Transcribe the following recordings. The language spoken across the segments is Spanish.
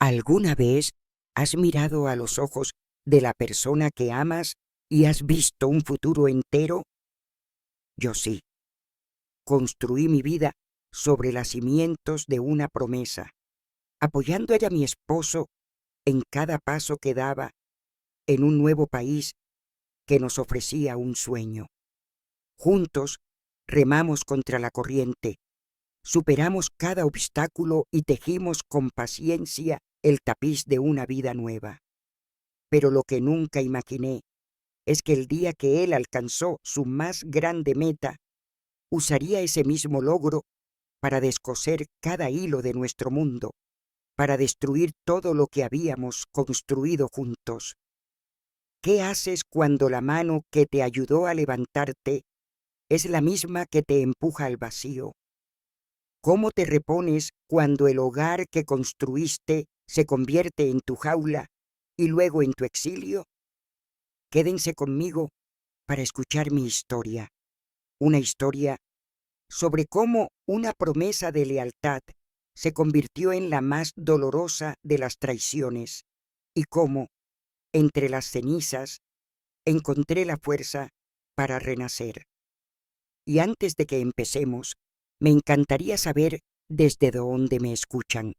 ¿Alguna vez has mirado a los ojos de la persona que amas y has visto un futuro entero? Yo sí. Construí mi vida sobre los cimientos de una promesa, apoyando a mi esposo en cada paso que daba en un nuevo país que nos ofrecía un sueño. Juntos remamos contra la corriente, superamos cada obstáculo y tejimos con paciencia el tapiz de una vida nueva. Pero lo que nunca imaginé es que el día que él alcanzó su más grande meta, usaría ese mismo logro para descoser cada hilo de nuestro mundo, para destruir todo lo que habíamos construido juntos. ¿Qué haces cuando la mano que te ayudó a levantarte es la misma que te empuja al vacío? ¿Cómo te repones cuando el hogar que construiste se convierte en tu jaula y luego en tu exilio? Quédense conmigo para escuchar mi historia, una historia sobre cómo una promesa de lealtad se convirtió en la más dolorosa de las traiciones y cómo, entre las cenizas, encontré la fuerza para renacer. Y antes de que empecemos, me encantaría saber desde dónde me escuchan.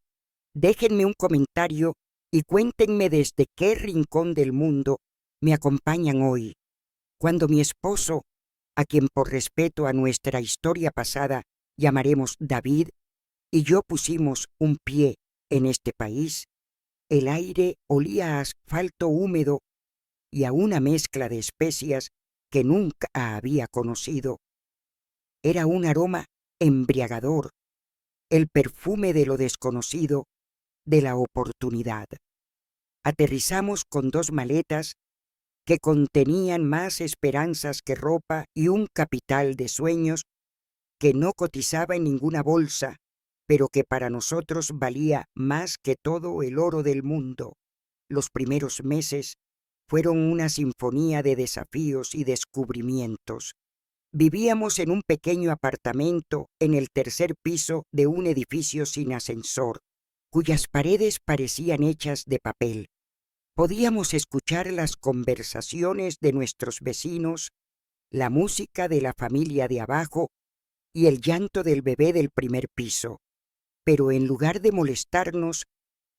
Déjenme un comentario y cuéntenme desde qué rincón del mundo me acompañan hoy, cuando mi esposo, a quien por respeto a nuestra historia pasada llamaremos David, y yo pusimos un pie en este país. El aire olía a asfalto húmedo y a una mezcla de especias que nunca había conocido. Era un aroma embriagador, el perfume de lo desconocido, de la oportunidad. Aterrizamos con 2 maletas que contenían más esperanzas que ropa y un capital de sueños que no cotizaba en ninguna bolsa, pero que para nosotros valía más que todo el oro del mundo. Los primeros meses fueron una sinfonía de desafíos y descubrimientos. Vivíamos en un pequeño apartamento en el 3er piso de un edificio sin ascensor, cuyas paredes parecían hechas de papel. Podíamos escuchar las conversaciones de nuestros vecinos, la música de la familia de abajo y el llanto del bebé del 1er piso. Pero en lugar de molestarnos,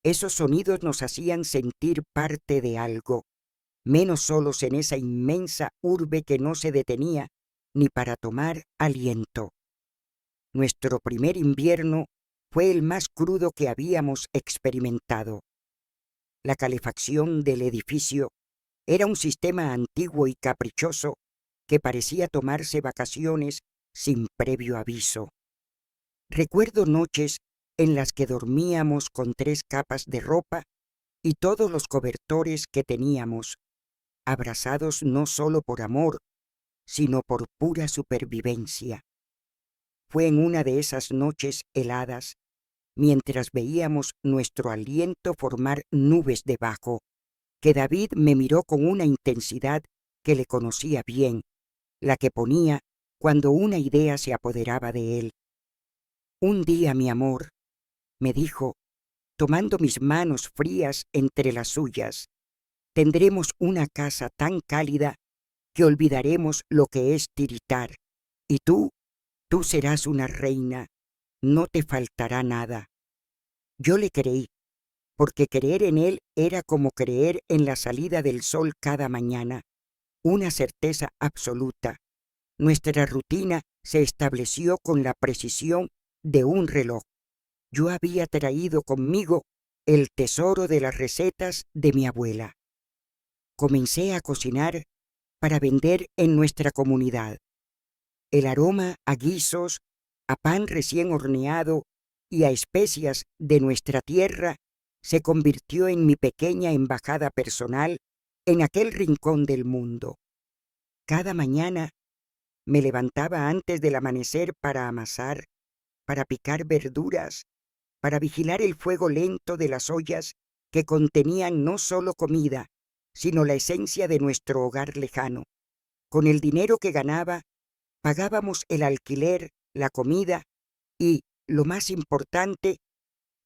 esos sonidos nos hacían sentir parte de algo, menos solos en esa inmensa urbe que no se detenía ni para tomar aliento. Nuestro primer invierno fue el más crudo que habíamos experimentado. La calefacción del edificio era un sistema antiguo y caprichoso que parecía tomarse vacaciones sin previo aviso. Recuerdo noches en las que dormíamos con 3 capas de ropa y todos los cobertores que teníamos, abrazados no solo por amor, sino por pura supervivencia. Fue en una de esas noches heladas, mientras veíamos nuestro aliento formar nubes debajo, que David me miró con una intensidad que le conocía bien, la que ponía cuando una idea se apoderaba de él. Un día, mi amor, me dijo, tomando mis manos frías entre las suyas, tendremos una casa tan cálida que olvidaremos lo que es tiritar, y tú serás una reina, no te faltará nada. Yo le creí, porque creer en él era como creer en la salida del sol cada mañana, una certeza absoluta. Nuestra rutina se estableció con la precisión de un reloj. Yo había traído conmigo el tesoro de las recetas de mi abuela. Comencé a cocinar para vender en nuestra comunidad. El aroma a guisos, a pan recién horneado y a especias de nuestra tierra se convirtió en mi pequeña embajada personal en aquel rincón del mundo. Cada mañana me levantaba antes del amanecer para amasar, para picar verduras, para vigilar el fuego lento de las ollas que contenían no solo comida, sino la esencia de nuestro hogar lejano. Con el dinero que ganaba, pagábamos el alquiler, la comida y, lo más importante,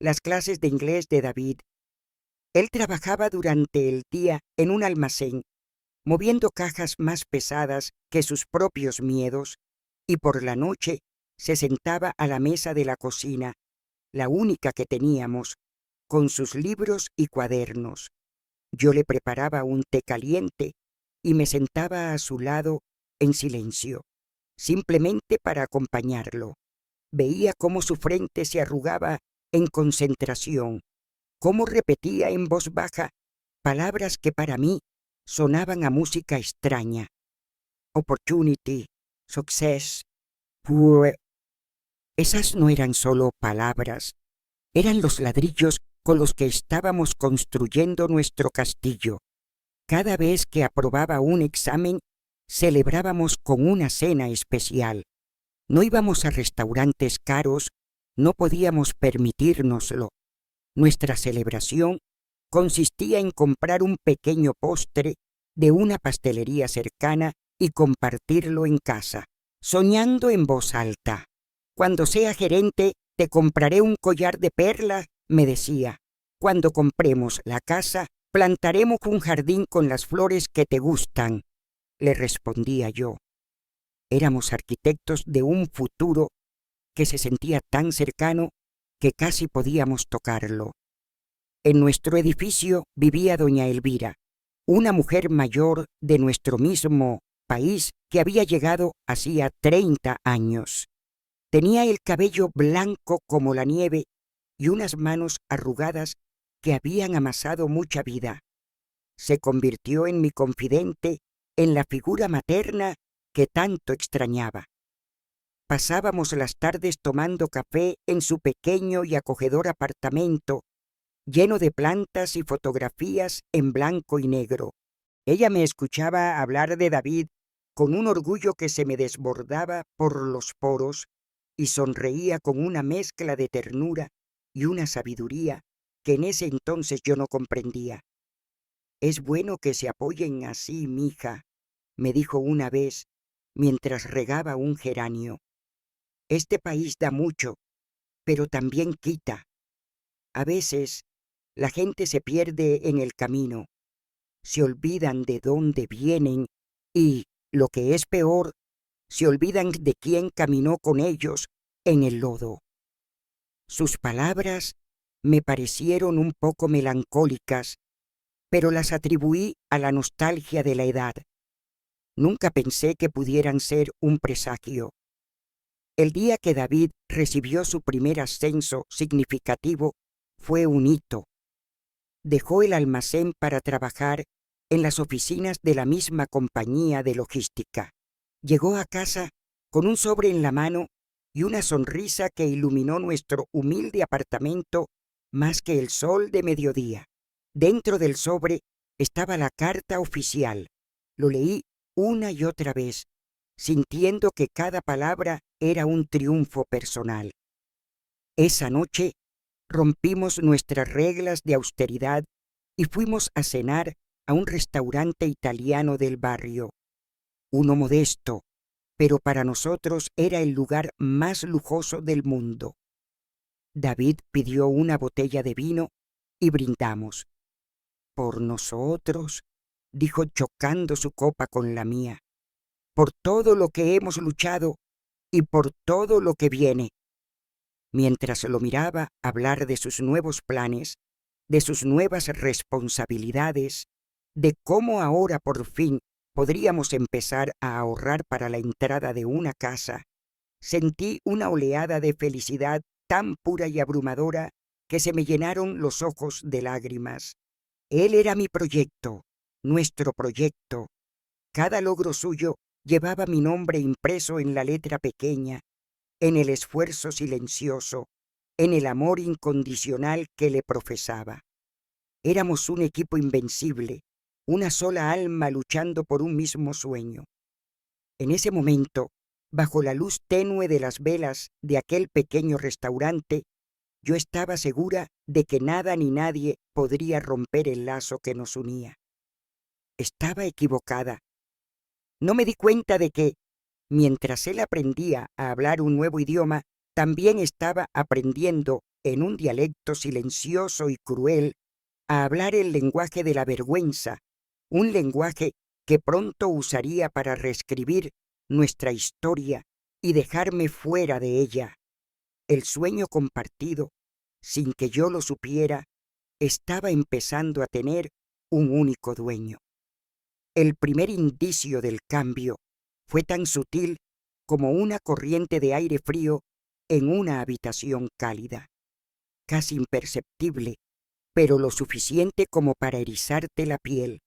las clases de inglés de David, Él trabajaba durante el día en un almacén, moviendo cajas más pesadas que sus propios miedos, y por la noche se sentaba a la mesa de la cocina, la única que teníamos, con sus libros y cuadernos. Yo le preparaba un té caliente y me sentaba a su lado en silencio, simplemente para acompañarlo. Veía cómo su frente se arrugaba en concentración, cómo repetía en voz baja palabras que para mí sonaban a música extraña. Opportunity, success, power. Esas no eran solo palabras, eran los ladrillos con los que estábamos construyendo nuestro castillo. Cada vez que aprobaba un examen, celebrábamos con una cena especial. No íbamos a restaurantes caros, no podíamos permitírnoslo. Nuestra celebración consistía en comprar un pequeño postre de una pastelería cercana y compartirlo en casa, soñando en voz alta. Cuando sea gerente, te compraré un collar de perlas, me decía. Cuando compremos la casa, plantaremos un jardín con las flores que te gustan, le respondía yo. Éramos arquitectos de un futuro que se sentía tan cercano que casi podíamos tocarlo. En nuestro edificio vivía doña Elvira, una mujer mayor de nuestro mismo país que había llegado hacía 30 años. Tenía el cabello blanco como la nieve y unas manos arrugadas que habían amasado mucha vida. Se convirtió en mi confidente, en la figura materna que tanto extrañaba. Pasábamos las tardes tomando café en su pequeño y acogedor apartamento, lleno de plantas y fotografías en blanco y negro. Ella me escuchaba hablar de David con un orgullo que se me desbordaba por los poros y sonreía con una mezcla de ternura y una sabiduría que en ese entonces yo no comprendía. «Es bueno que se apoyen así, mija», me dijo una vez mientras regaba un geranio. «Este país da mucho, pero también quita. A veces la gente se pierde en el camino, se olvidan de dónde vienen y, lo que es peor, se olvidan de quién caminó con ellos en el lodo». Sus palabras me parecieron un poco melancólicas, pero las atribuí a la nostalgia de la edad. Nunca pensé que pudieran ser un presagio. El día que David recibió su primer ascenso significativo fue un hito. Dejó el almacén para trabajar en las oficinas de la misma compañía de logística. Llegó a casa con un sobre en la mano y una sonrisa que iluminó nuestro humilde apartamento más que el sol de mediodía. Dentro del sobre estaba la carta oficial. Lo leí una y otra vez, sintiendo que cada palabra era un triunfo personal. Esa noche rompimos nuestras reglas de austeridad y fuimos a cenar a un restaurante italiano del barrio. Uno modesto, pero para nosotros era el lugar más lujoso del mundo. David pidió una botella de vino y brindamos. «Por nosotros», dijo chocando su copa con la mía, «por todo lo que hemos luchado y por todo lo que viene». Mientras lo miraba hablar de sus nuevos planes, de sus nuevas responsabilidades, de cómo ahora por fin podríamos empezar a ahorrar para la entrada de una casa, sentí una oleada de felicidad tan pura y abrumadora que se me llenaron los ojos de lágrimas. Él era mi proyecto, nuestro proyecto. Cada logro suyo llevaba mi nombre impreso en la letra pequeña, en el esfuerzo silencioso, en el amor incondicional que le profesaba. Éramos un equipo invencible, una sola alma luchando por un mismo sueño. En ese momento, bajo la luz tenue de las velas de aquel pequeño restaurante, yo estaba segura de que nada ni nadie podría romper el lazo que nos unía. Estaba equivocada. No me di cuenta de que, mientras él aprendía a hablar un nuevo idioma, también estaba aprendiendo en un dialecto silencioso y cruel a hablar el lenguaje de la vergüenza, un lenguaje que pronto usaría para reescribir nuestra historia y dejarme fuera de ella. El sueño compartido, sin que yo lo supiera, estaba empezando a tener un único dueño. El primer indicio del cambio fue tan sutil como una corriente de aire frío en una habitación cálida, casi imperceptible, pero lo suficiente como para erizarte la piel.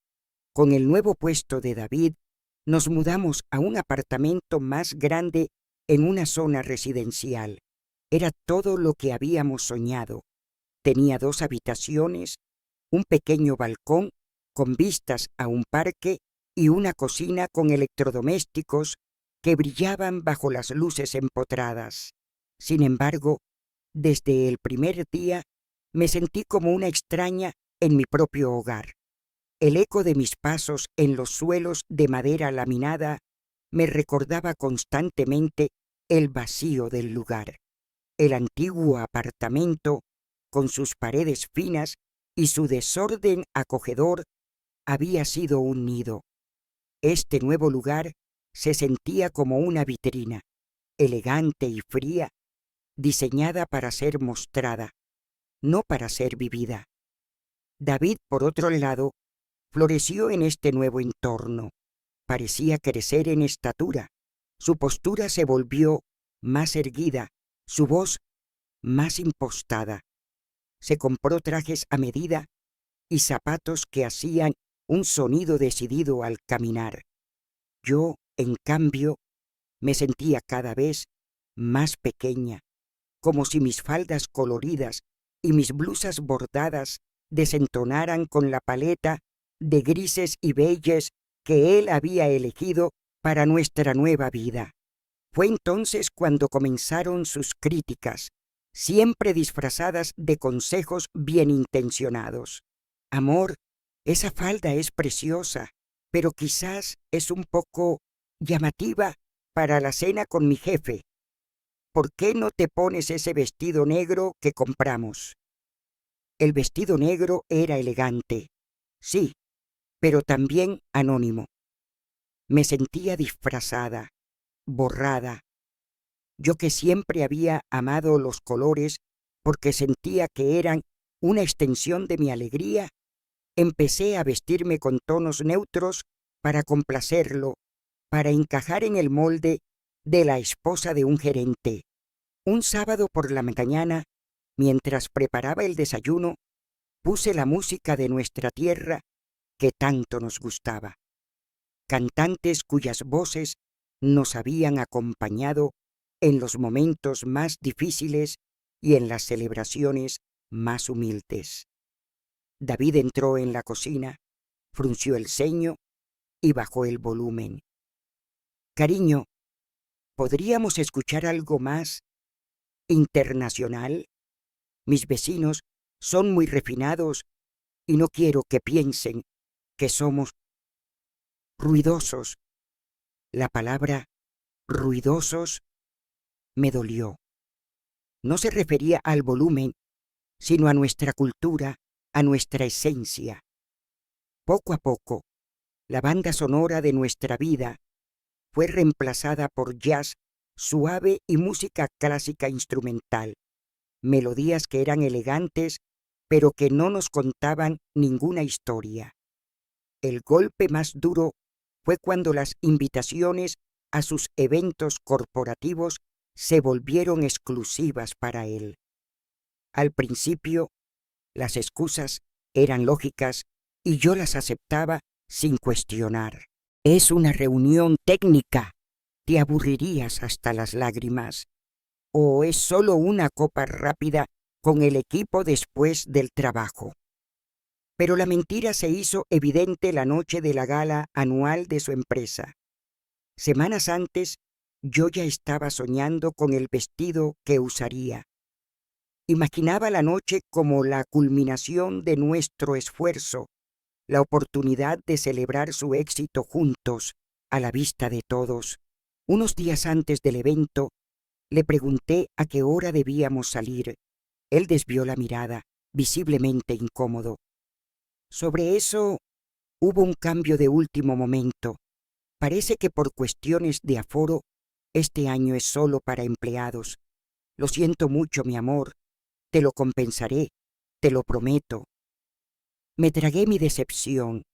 Con el nuevo puesto de David, nos mudamos a un apartamento más grande en una zona residencial. Era todo lo que habíamos soñado. Tenía 2 habitaciones, un pequeño balcón con vistas a un parque y una cocina con electrodomésticos que brillaban bajo las luces empotradas. Sin embargo, desde el primer día me sentí como una extraña en mi propio hogar. El eco de mis pasos en los suelos de madera laminada me recordaba constantemente el vacío del lugar. El antiguo apartamento, con sus paredes finas y su desorden acogedor, había sido un nido. Este nuevo lugar se sentía como una vitrina, elegante y fría, diseñada para ser mostrada, no para ser vivida. David, por otro lado, floreció en este nuevo entorno. Parecía crecer en estatura. Su postura se volvió más erguida, su voz más impostada. Se compró trajes a medida y zapatos que hacían un sonido decidido al caminar. Yo, en cambio, me sentía cada vez más pequeña, como si mis faldas coloridas y mis blusas bordadas desentonaran con la paleta de grises y beiges que él había elegido para nuestra nueva vida. Fue entonces cuando comenzaron sus críticas, siempre disfrazadas de consejos bien intencionados. Amor, esa falda es preciosa, pero quizás es un poco llamativa para la cena con mi jefe. ¿Por qué no te pones ese vestido negro que compramos? El vestido negro era elegante, sí, pero también anónimo. Me sentía disfrazada, borrada. Yo que siempre había amado los colores porque sentía que eran una extensión de mi alegría, empecé a vestirme con tonos neutros para complacerlo, para encajar en el molde de la esposa de un gerente. Un sábado por la mañana, mientras preparaba el desayuno, puse la música de nuestra tierra que tanto nos gustaba. Cantantes cuyas voces nos habían acompañado en los momentos más difíciles y en las celebraciones más humildes. David entró en la cocina, frunció el ceño y bajó el volumen. Cariño, ¿podríamos escuchar algo más internacional? Mis vecinos son muy refinados y no quiero que piensen que somos ruidosos. La palabra ruidosos me dolió. No se refería al volumen, sino a nuestra cultura, a nuestra esencia. Poco a poco, la banda sonora de nuestra vida fue reemplazada por jazz suave y música clásica instrumental, melodías que eran elegantes, pero que no nos contaban ninguna historia. El golpe más duro fue cuando las invitaciones a sus eventos corporativos se volvieron exclusivas para él. Al principio, las excusas eran lógicas y yo las aceptaba sin cuestionar. Es una reunión técnica. Te aburrirías hasta las lágrimas. ¿O es solo una copa rápida con el equipo después del trabajo? Pero la mentira se hizo evidente la noche de la gala anual de su empresa. Semanas antes, yo ya estaba soñando con el vestido que usaría. Imaginaba la noche como la culminación de nuestro esfuerzo, la oportunidad de celebrar su éxito juntos, a la vista de todos. Unos días antes del evento, le pregunté a qué hora debíamos salir. Él desvió la mirada, visiblemente incómodo. Sobre eso hubo un cambio de último momento. Parece que por cuestiones de aforo, este año es solo para empleados. Lo siento mucho, mi amor. Te lo compensaré, te lo prometo. Me tragué mi decepción,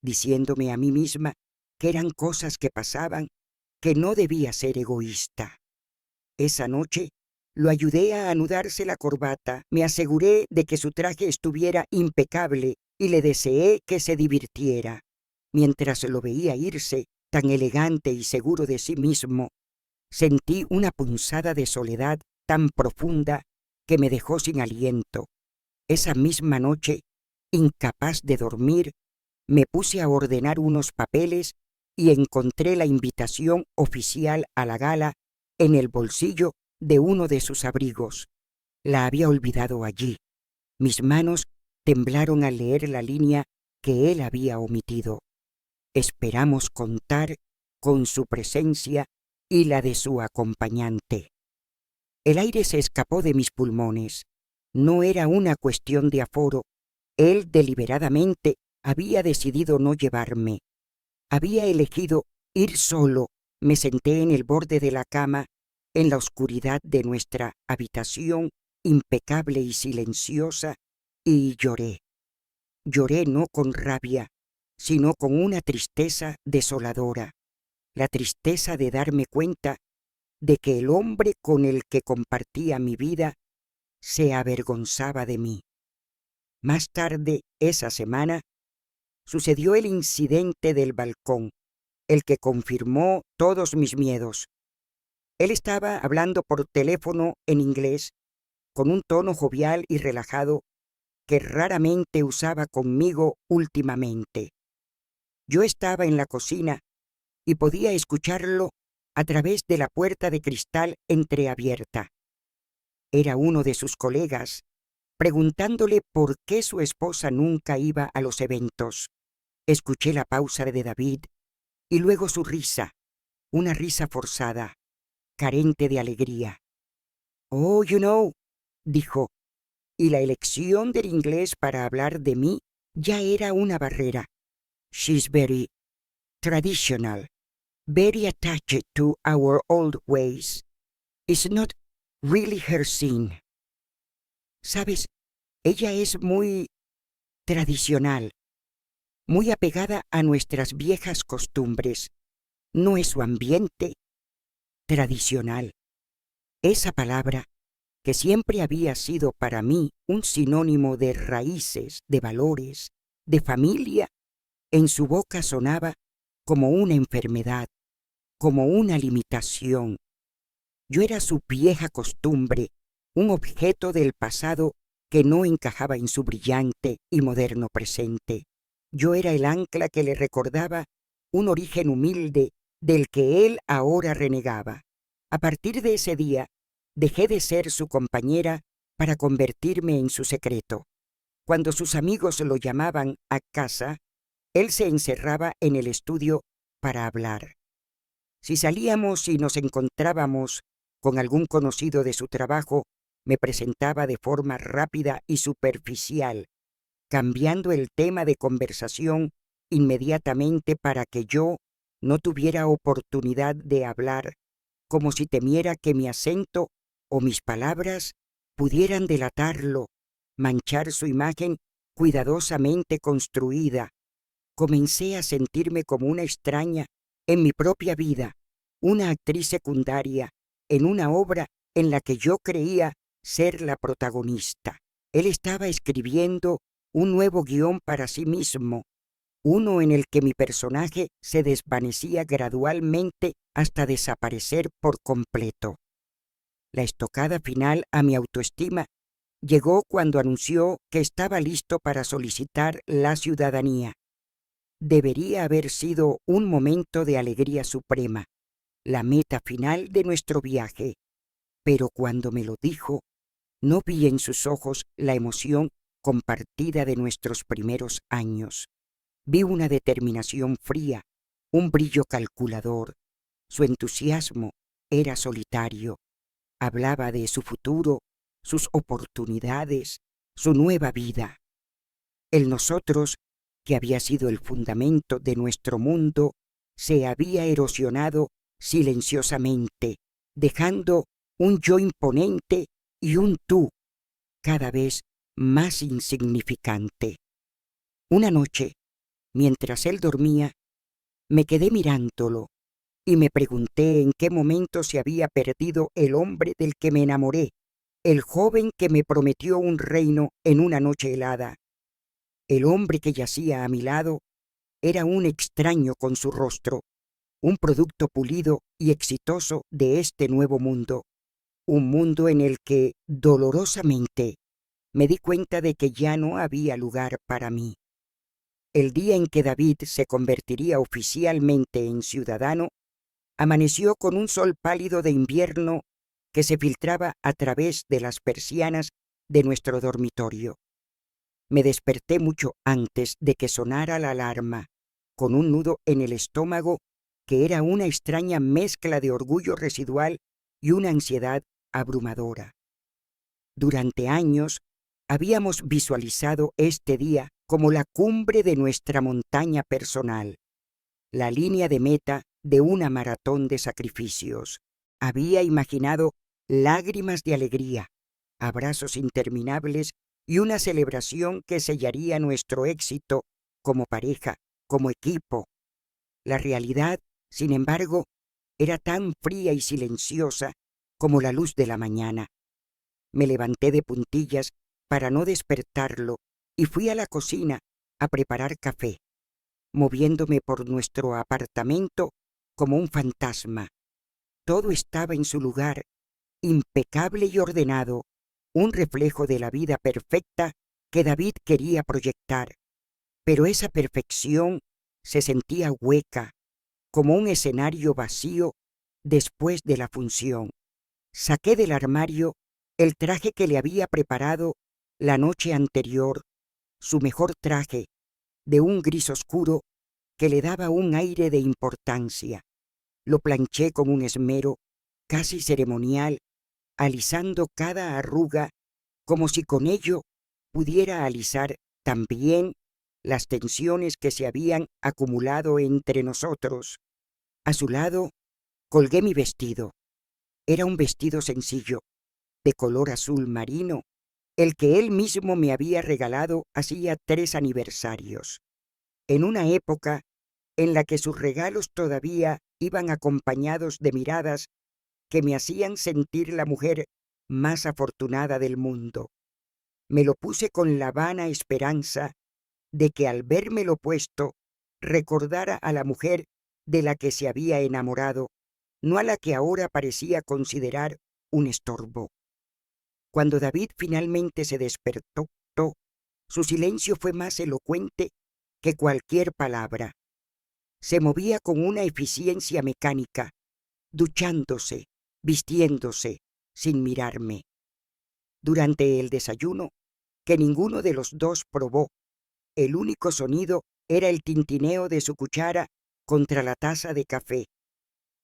diciéndome a mí misma que eran cosas que pasaban, que no debía ser egoísta. Esa noche lo ayudé a anudarse la corbata, me aseguré de que su traje estuviera impecable y le deseé que se divirtiera. Mientras lo veía irse, tan elegante y seguro de sí mismo, sentí una punzada de soledad tan profunda que me dejó sin aliento. Esa misma noche, incapaz de dormir, me puse a ordenar unos papeles y encontré la invitación oficial a la gala en el bolsillo de uno de sus abrigos. La había olvidado allí. Mis manos temblaron al leer la línea que él había omitido. Esperamos contar con su presencia y la de su acompañante. El aire se escapó de mis pulmones. No era una cuestión de aforo. Él deliberadamente había decidido no llevarme. Había elegido ir solo. Me senté en el borde de la cama, en la oscuridad de nuestra habitación, impecable y silenciosa, y lloré. Lloré no con rabia, sino con una tristeza desoladora. La tristeza de darme cuenta de que el hombre con el que compartía mi vida se avergonzaba de mí. Más tarde, esa semana, sucedió el incidente del balcón, el que confirmó todos mis miedos. Él estaba hablando por teléfono en inglés, con un tono jovial y relajado que raramente usaba conmigo últimamente. Yo estaba en la cocina y podía escucharlo a través de la puerta de cristal entreabierta. Era uno de sus colegas, preguntándole por qué su esposa nunca iba a los eventos. Escuché la pausa de David y luego su risa, una risa forzada, carente de alegría. «Oh, you know», dijo, y la elección del inglés para hablar de mí ya era una barrera. «She's very traditional, very attached to our old ways. It's not really her sin». ¿Sabes? Ella es muy tradicional, muy apegada a nuestras viejas costumbres. No es su ambiente tradicional. Esa palabra, que siempre había sido para mí un sinónimo de raíces, de valores, de familia, en su boca sonaba como una enfermedad, como una limitación. Yo era su vieja costumbre, un objeto del pasado que no encajaba en su brillante y moderno presente. Yo era el ancla que le recordaba un origen humilde del que él ahora renegaba. A partir de ese día, dejé de ser su compañera para convertirme en su secreto. Cuando sus amigos lo llamaban a casa, él se encerraba en el estudio para hablar. Si salíamos y nos encontrábamos con algún conocido de su trabajo, me presentaba de forma rápida y superficial, cambiando el tema de conversación inmediatamente para que yo no tuviera oportunidad de hablar, como si temiera que mi acento o mis palabras pudieran delatarlo, manchar su imagen cuidadosamente construida. Comencé a sentirme como una extraña en mi propia vida, una actriz secundaria en una obra en la que yo creía ser la protagonista. Él estaba escribiendo un nuevo guión para sí mismo, uno en el que mi personaje se desvanecía gradualmente hasta desaparecer por completo. La estocada final a mi autoestima llegó cuando anunció que estaba listo para solicitar la ciudadanía. Debería haber sido un momento de alegría suprema, la meta final de nuestro viaje, pero cuando me lo dijo, no vi en sus ojos la emoción compartida de nuestros primeros años. Vi una determinación fría, un brillo calculador. Su entusiasmo era solitario. Hablaba de su futuro, sus oportunidades, su nueva vida. El nosotros que había sido el fundamento de nuestro mundo, se había erosionado silenciosamente, dejando un yo imponente y un tú cada vez más insignificante. Una noche, mientras él dormía, me quedé mirándolo y me pregunté en qué momento se había perdido el hombre del que me enamoré, el joven que me prometió un reino en una noche helada. El hombre que yacía a mi lado era un extraño con su rostro, un producto pulido y exitoso de este nuevo mundo, un mundo en el que, dolorosamente, me di cuenta de que ya no había lugar para mí. El día en que David se convertiría oficialmente en ciudadano, amaneció con un sol pálido de invierno que se filtraba a través de las persianas de nuestro dormitorio. Me desperté mucho antes de que sonara la alarma, con un nudo en el estómago que era una extraña mezcla de orgullo residual y una ansiedad abrumadora. Durante años habíamos visualizado este día como la cumbre de nuestra montaña personal, la línea de meta de una maratón de sacrificios. Había imaginado lágrimas de alegría, abrazos interminables y una celebración que sellaría nuestro éxito como pareja, como equipo. La realidad, sin embargo, era tan fría y silenciosa como la luz de la mañana. Me levanté de puntillas para no despertarlo y fui a la cocina a preparar café, moviéndome por nuestro apartamento como un fantasma. Todo estaba en su lugar, impecable y ordenado, un reflejo de la vida perfecta que David quería proyectar. Pero esa perfección se sentía hueca, como un escenario vacío después de la función. Saqué del armario el traje que le había preparado la noche anterior, su mejor traje, de un gris oscuro que le daba un aire de importancia. Lo planché con un esmero casi ceremonial, alisando cada arruga como si con ello pudiera alisar también las tensiones que se habían acumulado entre nosotros. A su lado colgué mi vestido. Era un vestido sencillo, de color azul marino, el que él mismo me había regalado hacía 3 aniversarios, en una época en la que sus regalos todavía iban acompañados de miradas que me hacían sentir la mujer más afortunada del mundo. Me lo puse con la vana esperanza de que al vérmelo puesto recordara a la mujer de la que se había enamorado, no a la que ahora parecía considerar un estorbo. Cuando David finalmente se despertó, su silencio fue más elocuente que cualquier palabra. Se movía con una eficiencia mecánica, duchándose, vistiéndose, sin mirarme. Durante el desayuno, que ninguno de los dos probó, el único sonido era el tintineo de su cuchara contra la taza de café.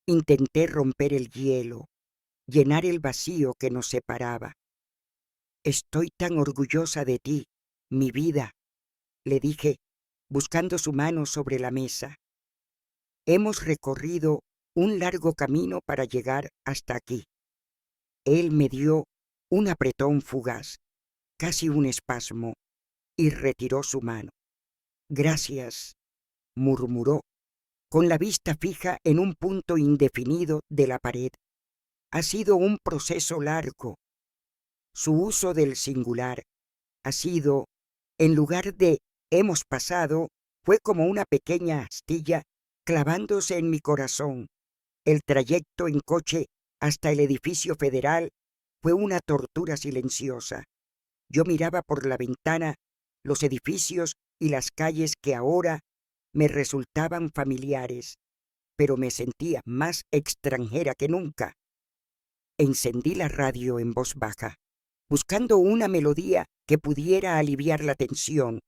Intenté romper el hielo, llenar el vacío que nos separaba. «Estoy tan orgullosa de ti, mi vida», le dije, buscando su mano sobre la mesa. «Hemos recorrido un largo camino para llegar hasta aquí». Él me dio un apretón fugaz, casi un espasmo, y retiró su mano. «Gracias», murmuró, con la vista fija en un punto indefinido de la pared. «Ha sido un proceso largo». Su uso del singular ha sido, en lugar de «hemos pasado», fue como una pequeña astilla clavándose en mi corazón. El trayecto en coche hasta el edificio federal fue una tortura silenciosa. Yo miraba por la ventana los edificios y las calles que ahora me resultaban familiares, pero me sentía más extranjera que nunca. Encendí la radio en voz baja, buscando una melodía que pudiera aliviar la tensión,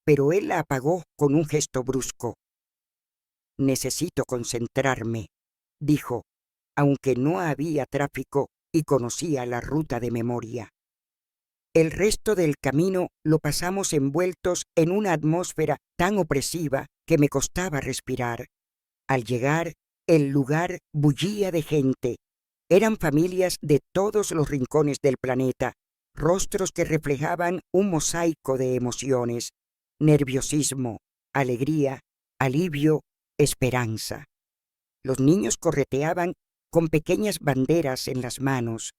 pero él la apagó con un gesto brusco. «Necesito concentrarme», dijo, aunque no había tráfico y conocía la ruta de memoria. El resto del camino lo pasamos envueltos en una atmósfera tan opresiva que me costaba respirar. Al llegar, el lugar bullía de gente. Eran familias de todos los rincones del planeta, rostros que reflejaban un mosaico de emociones: nerviosismo, alegría, alivio, esperanza. Los niños correteaban con pequeñas banderas en las manos.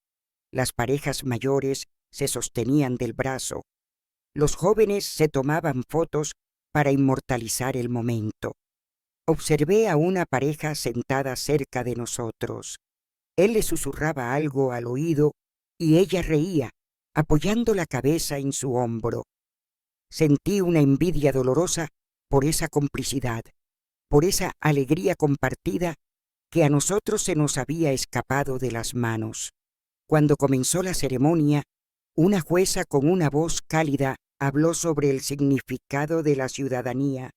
Las parejas mayores se sostenían del brazo. Los jóvenes se tomaban fotos para inmortalizar el momento. Observé a una pareja sentada cerca de nosotros. Él le susurraba algo al oído y ella reía, apoyando la cabeza en su hombro. Sentí una envidia dolorosa por esa complicidad, por esa alegría compartida que a nosotros se nos había escapado de las manos. Cuando comenzó la ceremonia, una jueza con una voz cálida habló sobre el significado de la ciudadanía,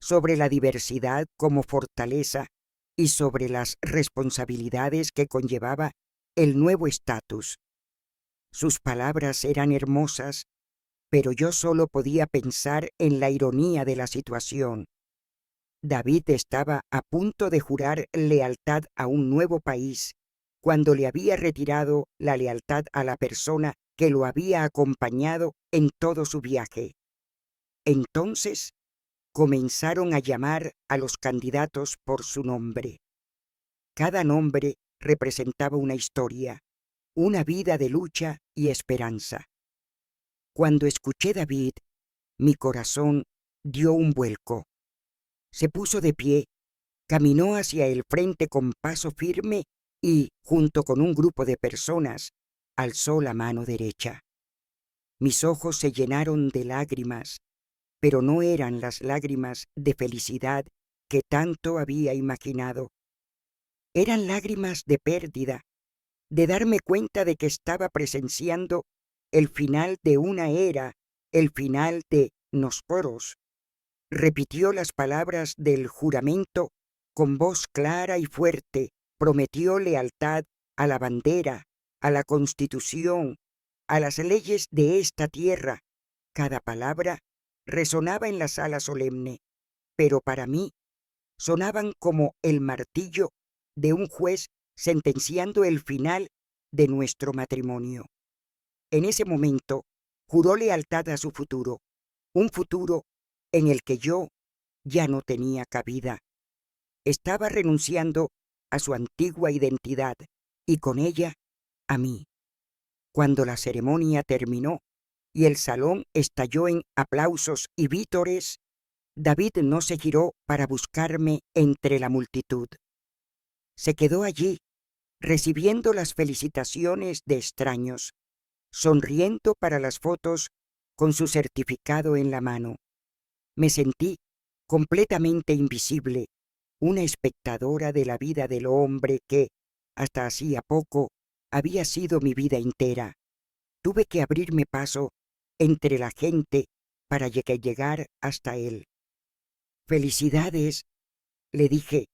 sobre la diversidad como fortaleza y sobre las responsabilidades que conllevaba el nuevo estatus. Sus palabras eran hermosas, pero yo solo podía pensar en la ironía de la situación. David estaba a punto de jurar lealtad a un nuevo país, cuando le había retirado la lealtad a la persona que lo había acompañado en todo su viaje. Entonces comenzaron a llamar a los candidatos por su nombre. Cada nombre representaba una historia, una vida de lucha y esperanza. Cuando escuché David, mi corazón dio un vuelco. Se puso de pie, caminó hacia el frente con paso firme y, junto con un grupo de personas, alzó la mano derecha. Mis ojos se llenaron de lágrimas, pero no eran las lágrimas de felicidad que tanto había imaginado. Eran lágrimas de pérdida, de darme cuenta de que estaba presenciando el final de una era, el final de nosotros. Repitió las palabras del juramento con voz clara y fuerte. Prometió lealtad a la bandera, a la Constitución, a las leyes de esta tierra. Cada palabra resonaba en la sala solemne, pero para mí sonaban como el martillo de un juez sentenciando el final de nuestro matrimonio. En ese momento juró lealtad a su futuro, un futuro en el que yo ya no tenía cabida. Estaba renunciando a su antigua identidad y con ella a mí. Cuando la ceremonia terminó y el salón estalló en aplausos y vítores, David no se giró para buscarme entre la multitud. Se quedó allí, recibiendo las felicitaciones de extraños, sonriendo para las fotos con su certificado en la mano. Me sentí completamente invisible, una espectadora de la vida del hombre que, hasta hacía poco, había sido mi vida entera. Tuve que abrirme paso entre la gente para llegar hasta él. «Felicidades», le dije,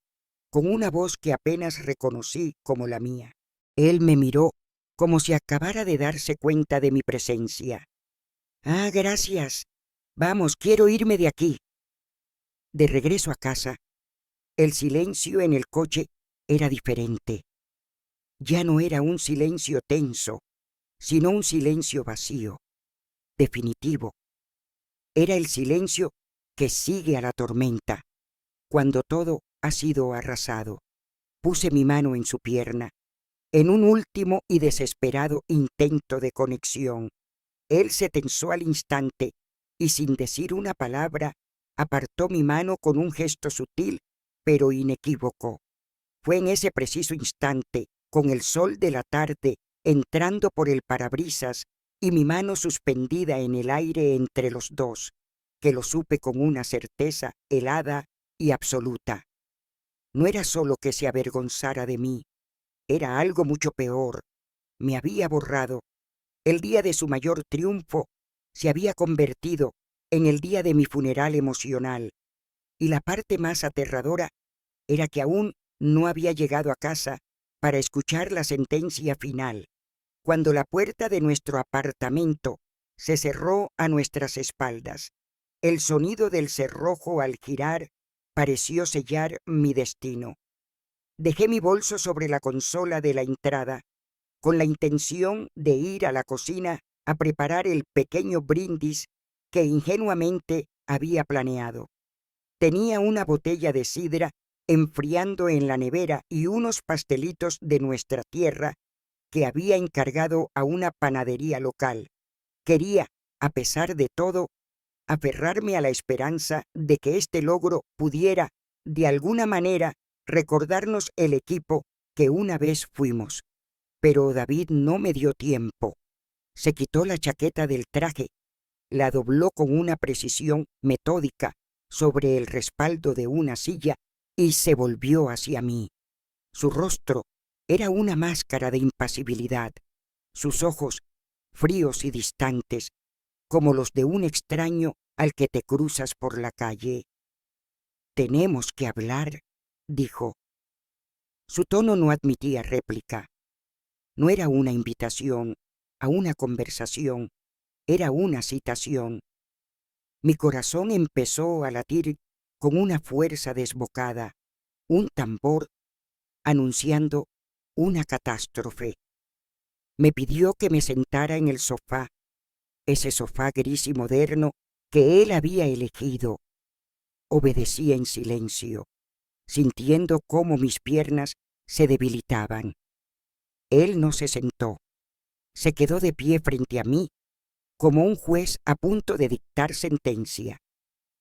con una voz que apenas reconocí como la mía. Él me miró como si acabara de darse cuenta de mi presencia. «Ah, gracias. Vamos, quiero irme de aquí». De regreso a casa, el silencio en el coche era diferente. Ya no era un silencio tenso, sino un silencio vacío, definitivo. Era el silencio que sigue a la tormenta, cuando todo ha sido arrasado. Puse mi mano en su pierna, en un último y desesperado intento de conexión. Él se tensó al instante y, sin decir una palabra, apartó mi mano con un gesto sutil pero inequívoco. Fue en ese preciso instante, con el sol de la tarde entrando por el parabrisas y mi mano suspendida en el aire entre los dos, que lo supe con una certeza helada y absoluta. No era solo que se avergonzara de mí, era algo mucho peor. Me había borrado. El día de su mayor triunfo se había convertido en el día de mi funeral emocional, y la parte más aterradora era que aún no había llegado a casa para escuchar la sentencia final. Cuando la puerta de nuestro apartamento se cerró a nuestras espaldas. El sonido del cerrojo al girar pareció sellar mi destino. Dejé mi bolso sobre la consola de la entrada, con la intención de ir a la cocina a preparar el pequeño brindis que ingenuamente había planeado. Tenía una botella de sidra enfriando en la nevera y unos pastelitos de nuestra tierra que había encargado a una panadería local. Quería, a pesar de todo, aferrarme a la esperanza de que este logro pudiera, de alguna manera, recordarnos el equipo que una vez fuimos. Pero David no me dio tiempo. Se quitó la chaqueta del traje, la dobló con una precisión metódica sobre el respaldo de una silla y se volvió hacia mí. Su rostro era una máscara de impasibilidad, sus ojos fríos y distantes, como los de un extraño al que te cruzas por la calle. «Tenemos que hablar», dijo. Su tono no admitía réplica. No era una invitación a una conversación, era una citación. Mi corazón empezó a latir con una fuerza desbocada, un tambor anunciando una catástrofe. Me pidió que me sentara en el sofá, ese sofá gris y moderno que él había elegido. Obedecí en silencio, sintiendo cómo mis piernas se debilitaban. Él no se sentó. Se quedó de pie frente a mí, como un juez a punto de dictar sentencia,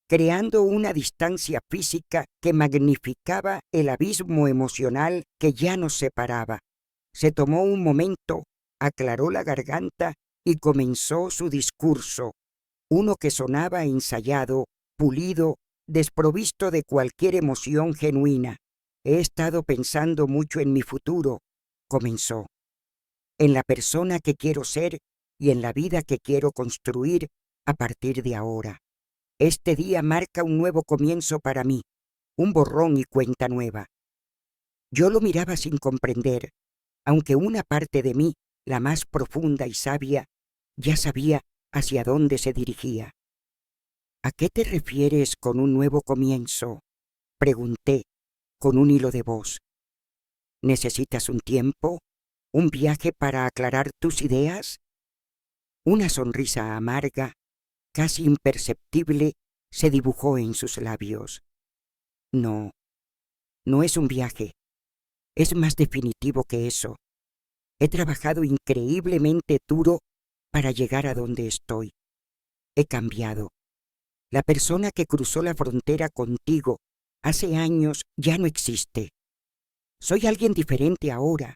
creando una distancia física que magnificaba el abismo emocional que ya nos separaba. Se tomó un momento, aclaró la garganta y comenzó su discurso, uno que sonaba ensayado, pulido, desprovisto de cualquier emoción genuina. «He estado pensando mucho en mi futuro», comenzó, «en la persona que quiero ser y en la vida que quiero construir a partir de ahora. Este día marca un nuevo comienzo para mí, un borrón y cuenta nueva». Yo lo miraba sin comprender, aunque una parte de mí, la más profunda y sabia, ya sabía hacia dónde se dirigía. «¿A qué te refieres con un nuevo comienzo?», pregunté, con un hilo de voz. «¿Necesitas un tiempo, un viaje para aclarar tus ideas?» Una sonrisa amarga, casi imperceptible, se dibujó en sus labios. «No, no es un viaje. Es más definitivo que eso. He trabajado increíblemente duro para llegar a donde estoy. He cambiado. La persona que cruzó la frontera contigo hace años ya no existe. Soy alguien diferente ahora,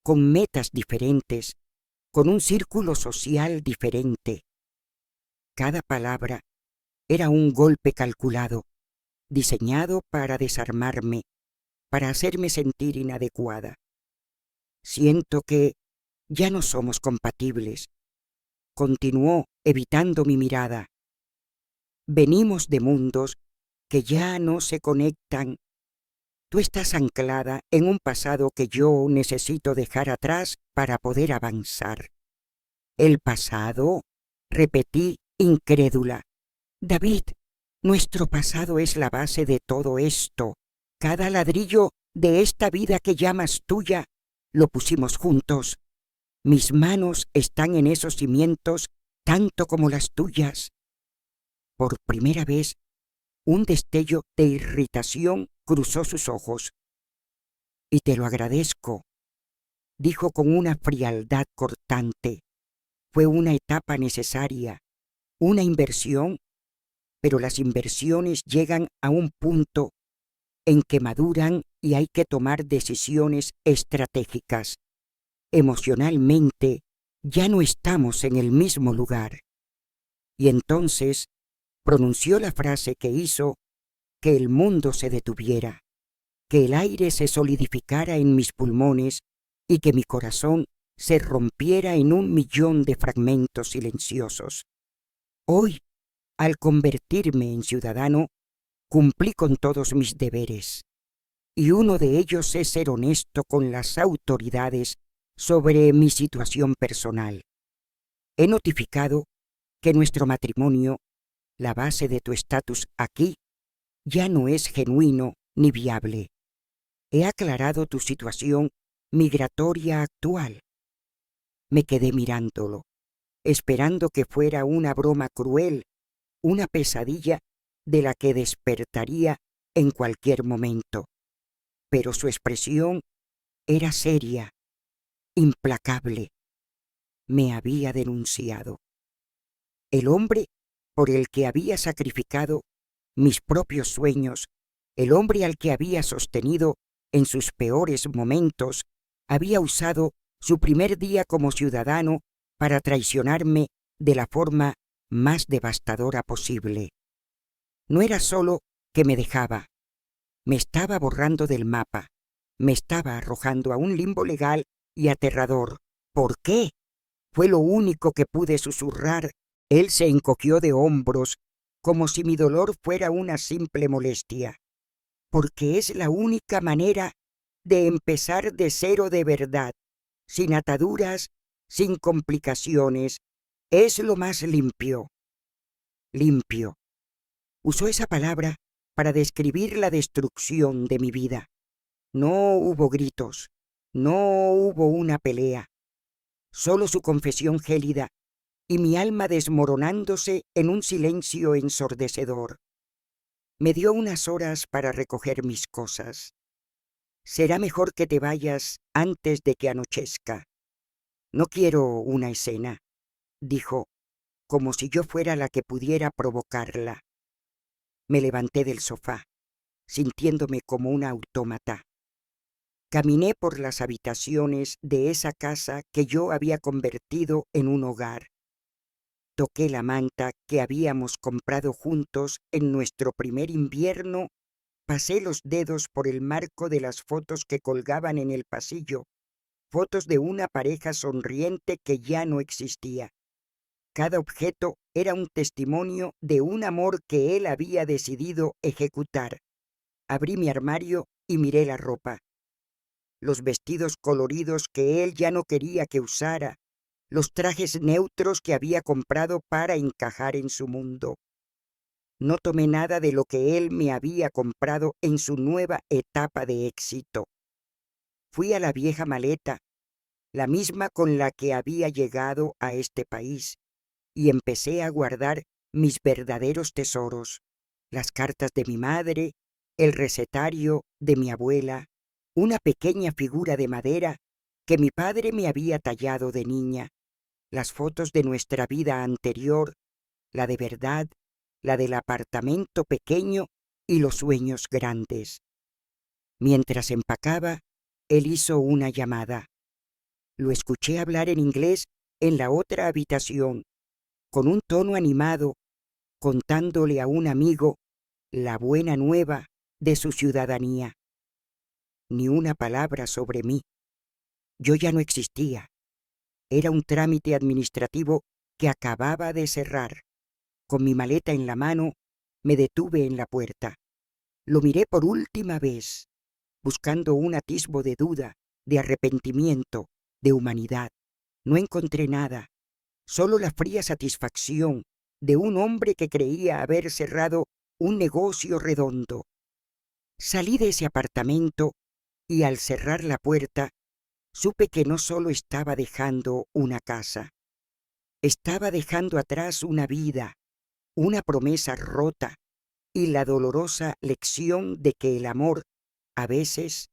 con metas diferentes, con un círculo social diferente». Cada palabra era un golpe calculado, diseñado para desarmarme, para hacerme sentir inadecuada. «Siento que ya no somos compatibles», continuó, evitando mi mirada. «Venimos de mundos que ya no se conectan. Tú estás anclada en un pasado que yo necesito dejar atrás para poder avanzar». «¿El pasado?», repetí, incrédula. «David, nuestro pasado es la base de todo esto. Cada ladrillo de esta vida que llamas tuya lo pusimos juntos. Mis manos están en esos cimientos tanto como las tuyas». Por primera vez, un destello de irritación cruzó sus ojos. «Y te lo agradezco», dijo con una frialdad cortante. «Fue una etapa necesaria, una inversión, pero las inversiones llegan a un punto en que maduran y hay que tomar decisiones estratégicas. Emocionalmente, ya no estamos en el mismo lugar». Y entonces pronunció la frase que hizo que el mundo se detuviera, que el aire se solidificara en mis pulmones y que mi corazón se rompiera en 1.000.000 de fragmentos silenciosos. Hoy, al convertirme en ciudadano, cumplí con todos mis deberes, y uno de ellos es ser honesto con las autoridades sobre mi situación personal. He notificado que nuestro matrimonio, la base de tu estatus aquí, ya no es genuino ni viable. He aclarado tu situación migratoria actual. Me quedé mirándolo, esperando que fuera una broma cruel, una pesadilla de la que despertaría en cualquier momento. Pero su expresión era seria, implacable. Me había denunciado. El hombre por el que había sacrificado mis propios sueños, el hombre al que había sostenido en sus peores momentos, había usado su primer día como ciudadano para traicionarme de la forma más devastadora posible. No era solo que me dejaba, me estaba borrando del mapa, me estaba arrojando a un limbo legal y aterrador. ¿Por qué? Fue lo único que pude susurrar. Él se encogió de hombros, como si mi dolor fuera una simple molestia. Porque es la única manera de empezar de cero de verdad, sin ataduras, sin complicaciones. Es lo más limpio. Limpio. Usó esa palabra para describir la destrucción de mi vida. No hubo gritos, no hubo una pelea, solo su confesión gélida y mi alma desmoronándose en un silencio ensordecedor. Me dio unas horas para recoger mis cosas. Será mejor que te vayas antes de que anochezca. No quiero una escena, dijo, como si yo fuera la que pudiera provocarla. Me levanté del sofá, sintiéndome como un autómata. Caminé por las habitaciones de esa casa que yo había convertido en un hogar. Toqué la manta que habíamos comprado juntos en nuestro primer invierno, pasé los dedos por el marco de las fotos que colgaban en el pasillo, fotos de una pareja sonriente que ya no existía. Cada objeto era un testimonio de un amor que él había decidido ejecutar. Abrí mi armario y miré la ropa. Los vestidos coloridos que él ya no quería que usara, los trajes neutros que había comprado para encajar en su mundo. No tomé nada de lo que él me había comprado en su nueva etapa de éxito. Fui a la vieja maleta, la misma con la que había llegado a este país, y empecé a guardar mis verdaderos tesoros, las cartas de mi madre, el recetario de mi abuela, una pequeña figura de madera que mi padre me había tallado de niña, las fotos de nuestra vida anterior, la de verdad, la del apartamento pequeño y los sueños grandes. Mientras empacaba, él hizo una llamada. Lo escuché hablar en inglés en la otra habitación, con un tono animado, contándole a un amigo la buena nueva de su ciudadanía. Ni una palabra sobre mí. Yo ya no existía. Era un trámite administrativo que acababa de cerrar. Con mi maleta en la mano, me detuve en la puerta. Lo miré por última vez, buscando un atisbo de duda, de arrepentimiento, de humanidad. No encontré nada, solo la fría satisfacción de un hombre que creía haber cerrado un negocio redondo. Salí de ese apartamento y al cerrar la puerta, supe que no solo estaba dejando una casa, estaba dejando atrás una vida, una promesa rota y la dolorosa lección de que el amor, a veces,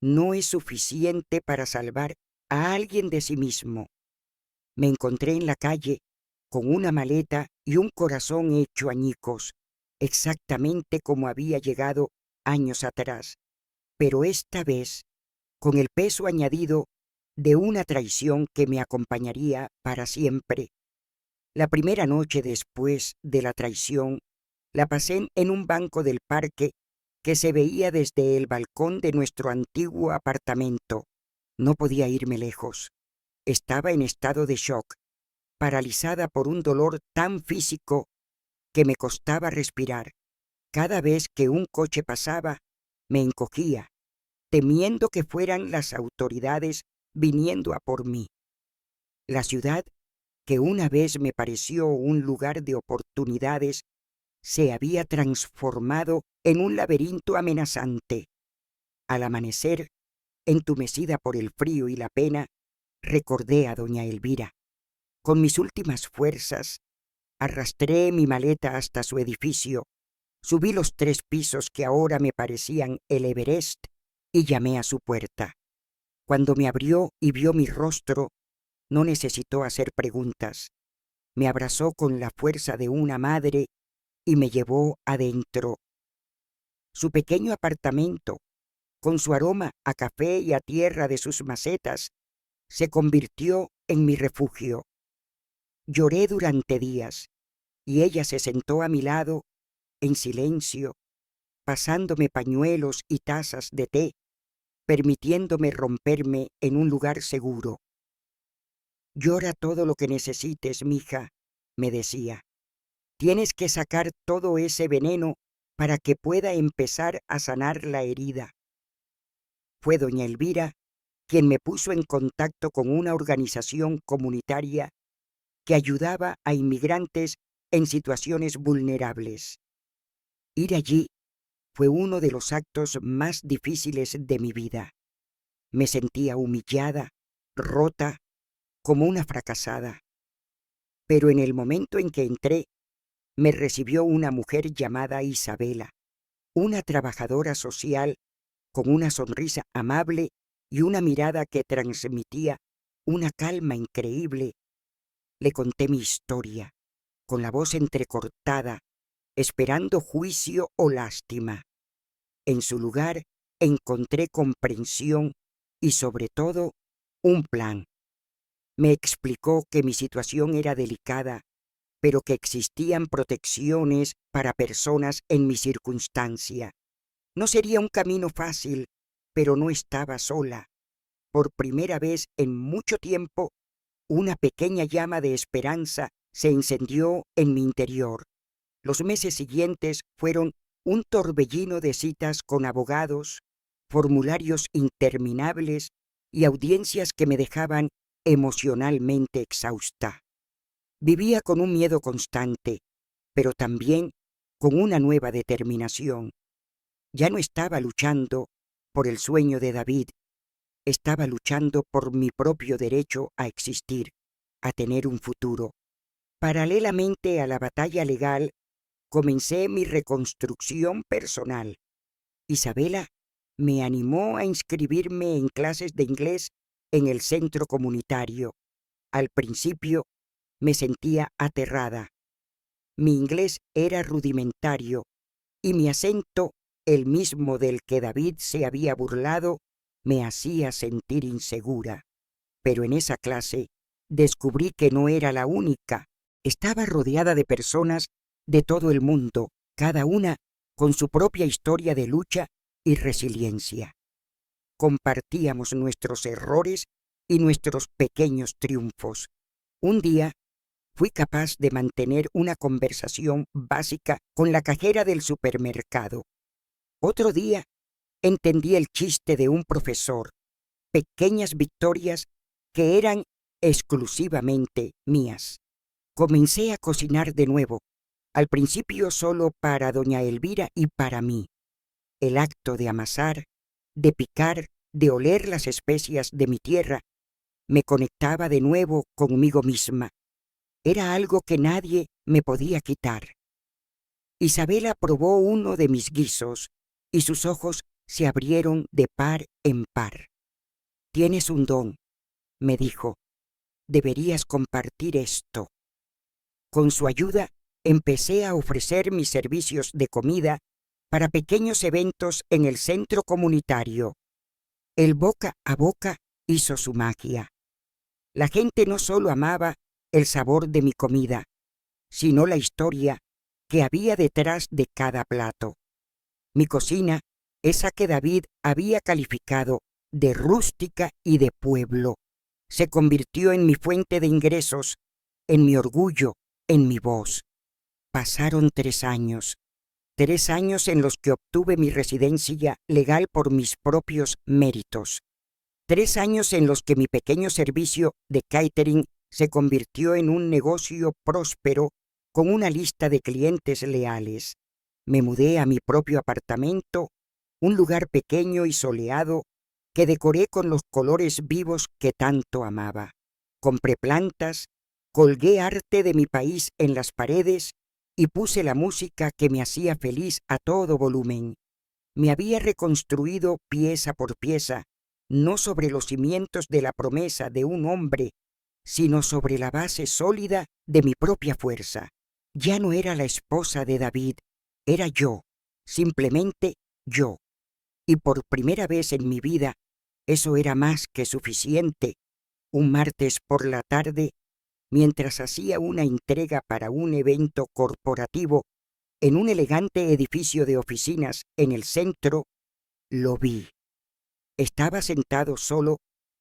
no es suficiente para salvar a alguien de sí mismo. Me encontré en la calle con una maleta y un corazón hecho añicos, exactamente como había llegado años atrás, pero esta vez con el peso añadido de una traición que me acompañaría para siempre. La primera noche después de la traición la pasé en un banco del parque que se veía desde el balcón de nuestro antiguo apartamento. No podía irme lejos. Estaba en estado de shock, paralizada por un dolor tan físico que me costaba respirar. Cada vez que un coche pasaba, me encogía, temiendo que fueran las autoridades viniendo a por mí. La ciudad que una vez me pareció un lugar de oportunidades, se había transformado en un laberinto amenazante. Al amanecer, entumecida por el frío y la pena, recordé a doña Elvira. Con mis últimas fuerzas, arrastré mi maleta hasta su edificio, subí los 3 pisos que ahora me parecían el Everest y llamé a su puerta. Cuando me abrió y vio mi rostro, no necesitó hacer preguntas. Me abrazó con la fuerza de una madre y me llevó adentro. Su pequeño apartamento, con su aroma a café y a tierra de sus macetas, se convirtió en mi refugio. Lloré durante días y ella se sentó a mi lado en silencio, pasándome pañuelos y tazas de té, permitiéndome romperme en un lugar seguro. Llora todo lo que necesites, mija, me decía. Tienes que sacar todo ese veneno para que pueda empezar a sanar la herida. Fue doña Elvira quien me puso en contacto con una organización comunitaria que ayudaba a inmigrantes en situaciones vulnerables. Ir allí fue uno de los actos más difíciles de mi vida. Me sentía humillada, rota, como una fracasada. Pero en el momento en que entré, me recibió una mujer llamada Isabela, una trabajadora social con una sonrisa amable y una mirada que transmitía una calma increíble. Le conté mi historia, con la voz entrecortada, esperando juicio o lástima. En su lugar encontré comprensión y, sobre todo, un plan. Me explicó que mi situación era delicada, pero que existían protecciones para personas en mi circunstancia. No sería un camino fácil, pero no estaba sola. Por primera vez en mucho tiempo, una pequeña llama de esperanza se encendió en mi interior. Los meses siguientes fueron un torbellino de citas con abogados, formularios interminables y audiencias que me dejaban emocionalmente exhausta. Vivía con un miedo constante, pero también con una nueva determinación. Ya no estaba luchando por el sueño de David, estaba luchando por mi propio derecho a existir, a tener un futuro. Paralelamente a la batalla legal, comencé mi reconstrucción personal. Isabela me animó a inscribirme en clases de inglés en el centro comunitario. Al principio me sentía aterrada. Mi inglés era rudimentario y mi acento, el mismo del que David se había burlado, me hacía sentir insegura. Pero en esa clase descubrí que no era la única. Estaba rodeada de personas de todo el mundo, cada una con su propia historia de lucha y resiliencia. Compartíamos nuestros errores y nuestros pequeños triunfos. Un día fui capaz de mantener una conversación básica con la cajera del supermercado. Otro día entendí el chiste de un profesor, pequeñas victorias que eran exclusivamente mías. Comencé a cocinar de nuevo, al principio solo para doña Elvira y para mí. El acto de amasar, de picar, de oler las especias de mi tierra, me conectaba de nuevo conmigo misma. Era algo que nadie me podía quitar. Isabela probó uno de mis guisos y sus ojos se abrieron de par en par. «Tienes un don», me dijo. «Deberías compartir esto». Con su ayuda, empecé a ofrecer mis servicios de comida para pequeños eventos en el centro comunitario. El boca a boca hizo su magia. La gente no solo amaba el sabor de mi comida, sino la historia que había detrás de cada plato. Mi cocina, esa que David había calificado de rústica y de pueblo, se convirtió en mi fuente de ingresos, en mi orgullo, en mi voz. Pasaron 3 años. 3 años en los que obtuve mi residencia legal por mis propios méritos. 3 años en los que mi pequeño servicio de catering se convirtió en un negocio próspero con una lista de clientes leales. Me mudé a mi propio apartamento, un lugar pequeño y soleado que decoré con los colores vivos que tanto amaba. Compré plantas, colgué arte de mi país en las paredes y puse la música que me hacía feliz a todo volumen. Me había reconstruido pieza por pieza, no sobre los cimientos de la promesa de un hombre, sino sobre la base sólida de mi propia fuerza. Ya no era la esposa de David, era yo, simplemente yo. Y por primera vez en mi vida, eso era más que suficiente. Un martes por la tarde, mientras hacía una entrega para un evento corporativo en un elegante edificio de oficinas en el centro, lo vi. Estaba sentado solo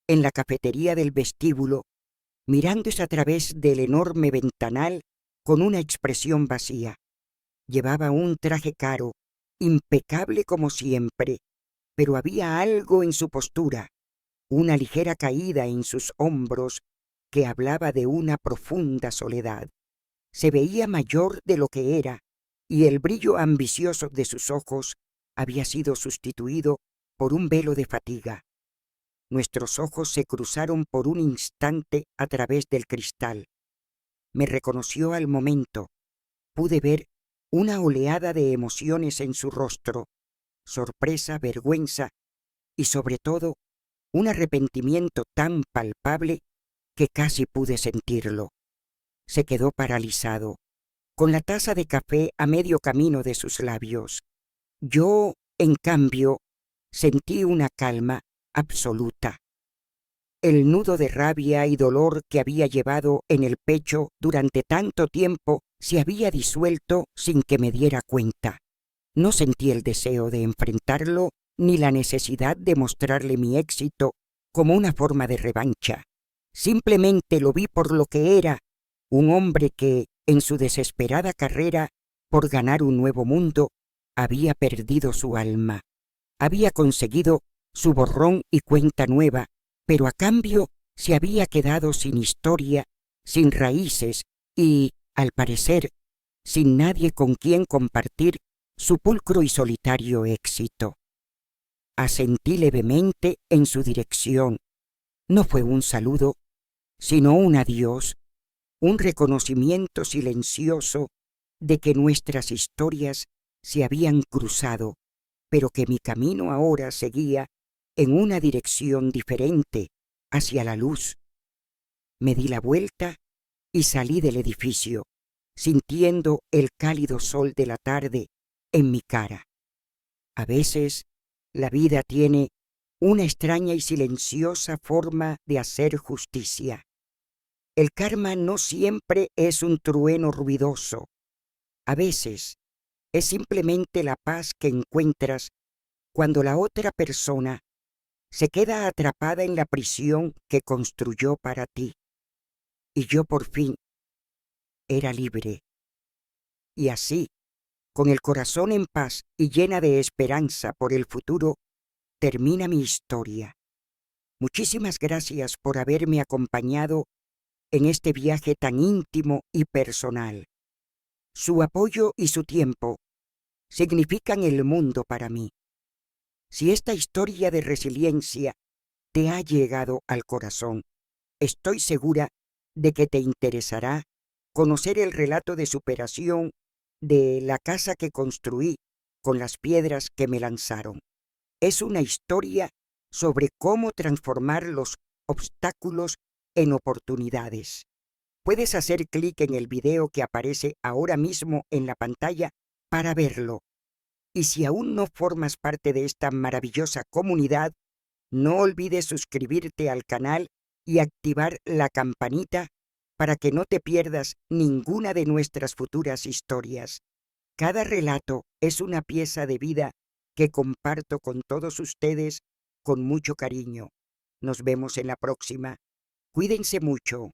en la cafetería del vestíbulo, mirándose a través del enorme ventanal con una expresión vacía. Llevaba un traje caro, impecable como siempre, pero había algo en su postura, una ligera caída en sus hombros que hablaba de una profunda soledad. Se veía mayor de lo que era, y el brillo ambicioso de sus ojos había sido sustituido por un velo de fatiga. Nuestros ojos se cruzaron por un instante a través del cristal. Me reconoció al momento. Pude ver una oleada de emociones en su rostro, sorpresa, vergüenza y sobre todo un arrepentimiento tan palpable que casi pude sentirlo. Se quedó paralizado, con la taza de café a medio camino de sus labios. Yo, en cambio, sentí una calma absoluta. El nudo de rabia y dolor que había llevado en el pecho durante tanto tiempo se había disuelto sin que me diera cuenta. No sentí el deseo de enfrentarlo ni la necesidad de mostrarle mi éxito como una forma de revancha. Simplemente lo vi por lo que era, un hombre que, en su desesperada carrera por ganar un nuevo mundo, había perdido su alma. Había conseguido su borrón y cuenta nueva, pero a cambio se había quedado sin historia, sin raíces y, al parecer, sin nadie con quien compartir su pulcro y solitario éxito. Asentí levemente en su dirección. No fue un saludo, sino un adiós, un reconocimiento silencioso de que nuestras historias se habían cruzado, pero que mi camino ahora seguía en una dirección diferente, hacia la luz. Me di la vuelta y salí del edificio, sintiendo el cálido sol de la tarde en mi cara. A veces, la vida tiene una extraña y silenciosa forma de hacer justicia. El karma no siempre es un trueno ruidoso. A veces, es simplemente la paz que encuentras cuando la otra persona se queda atrapada en la prisión que construyó para ti. Y yo por fin era libre. Y así, con el corazón en paz y llena de esperanza por el futuro, termina mi historia. Muchísimas gracias por haberme acompañado en este viaje tan íntimo y personal. Su apoyo y su tiempo significan el mundo para mí. Si esta historia de resiliencia te ha llegado al corazón, estoy segura de que te interesará conocer el relato de superación de la casa que construí con las piedras que me lanzaron. Es una historia sobre cómo transformar los obstáculos en oportunidades. Puedes hacer clic en el video que aparece ahora mismo en la pantalla para verlo. Y si aún no formas parte de esta maravillosa comunidad, no olvides suscribirte al canal y activar la campanita para que no te pierdas ninguna de nuestras futuras historias. Cada relato es una pieza de vida que comparto con todos ustedes con mucho cariño. Nos vemos en la próxima. Cuídense mucho.